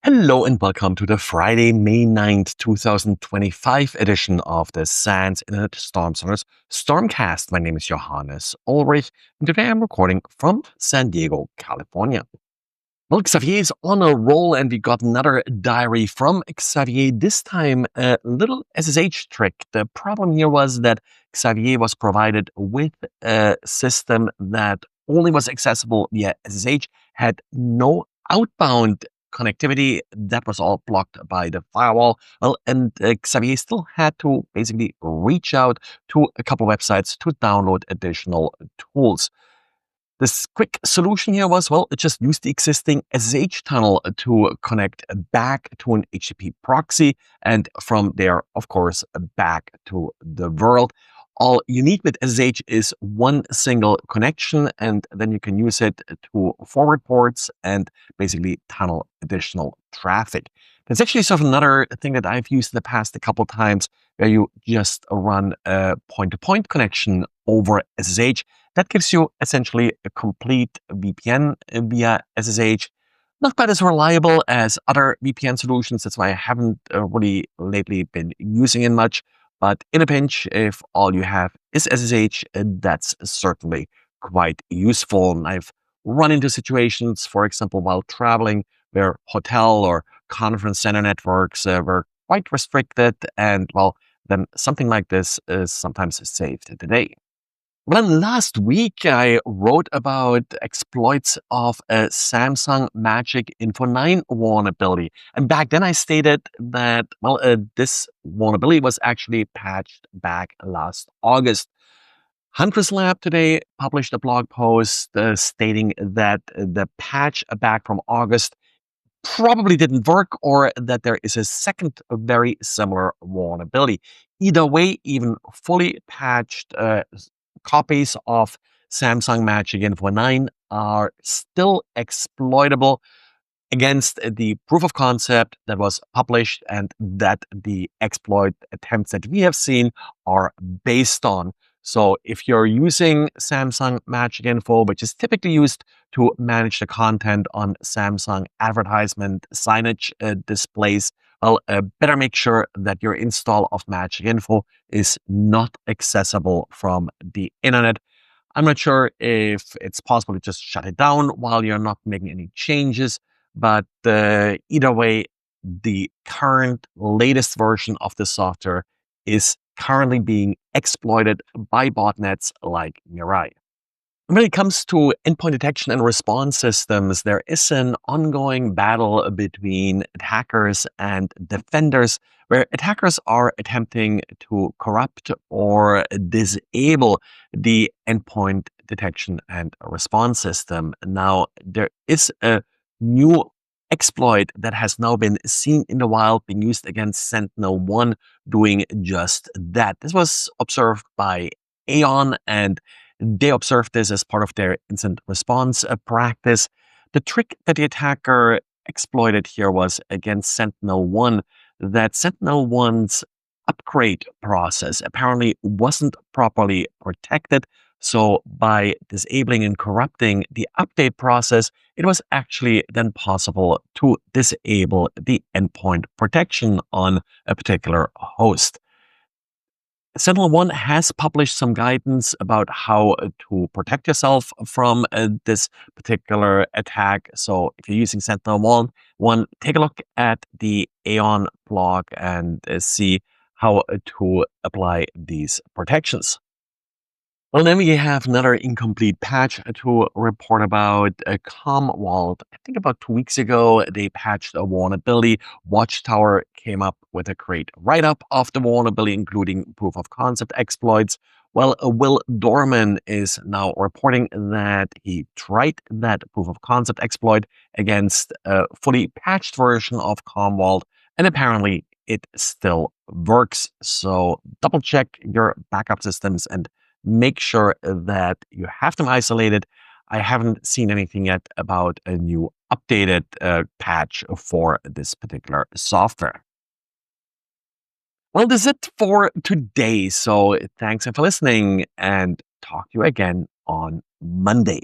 Hello and welcome to the Friday, May 9th, 2025 edition of the SANS Internet Storm Center's Stormcast. My name is Johannes Ulrich, and today I'm recording from San Diego, California. Well, Xavier is on a roll, and we got another diary from Xavier, this time a little SSH trick. The problem here was that Xavier was provided with a system that only was accessible via SSH, had no outbound connectivity. That was all blocked by the firewall. Well, and Xavier still had to basically reach out to a couple websites to download additional tools. This quick solution here was, well, it just used the existing SSH tunnel to connect back to an HTTP proxy, and from there, of course, back to the world. All you need with SSH is one single connection, and then you can use it to forward ports and basically tunnel additional traffic. There's actually sort of another thing that I've used in the past a couple times, where you just run a point-to-point connection over SSH. That gives you essentially a complete VPN via SSH. Not quite as reliable as other VPN solutions. That's why I haven't really lately been using it much. But in a pinch, if all you have is SSH, that's certainly quite useful. And I've run into situations, for example, while traveling, where hotel or conference center networks were quite restricted. And well, then something like this is sometimes saved the day. Well, last week I wrote about exploits of a Samsung magicINFO 9 vulnerability. And back then I stated that, well, this vulnerability was actually patched back last August. Huntress Lab today published a blog post stating that the patch back from August probably didn't work, or that there is a second very similar vulnerability. Either way, even fully patched copies of Samsung magicINFO 9 are still exploitable against the proof of concept that was published and that the exploit attempts that we have seen are based on. So if you're using Samsung magicINFO, which is typically used to manage the content on Samsung advertisement signage displays, well, better make sure that your install of magicINFO is not accessible from the internet. I'm not sure if it's possible to just shut it down while you're not making any changes, but either way, the current latest version of the software is currently being exploited by botnets like Mirai. When it comes to endpoint detection and response systems, there is an ongoing battle between attackers and defenders, where attackers are attempting to corrupt or disable the endpoint detection and response system. Now, there is a new exploit that has now been seen in the wild, being used against SentinelOne, doing just that. This was observed by Aon, and they observed this as part of their incident response practice. The trick that the attacker exploited here was against SentinelOne, that SentinelOne's upgrade process apparently wasn't properly protected. So by disabling and corrupting the update process, it was actually then possible to disable the endpoint protection on a particular host. SentinelOne has published some guidance about how to protect yourself from this particular attack. So if you're using SentinelOne, take a look at the Aon blog and see how to apply these protections. Well, then we have another incomplete patch to report about. Commvault, I think about 2 weeks ago, they patched a vulnerability. watchTowr came up with a great write-up of the vulnerability, including proof of concept exploits. Well, Will Dorman is now reporting that he tried that proof of concept exploit against a fully patched version of Commvault, and apparently it still works. So double check your backup systems and make sure that you have them isolated. I haven't seen anything yet about a new updated patch for this particular software. Well, that's it for today. So thanks for listening, and talk to you again on Monday.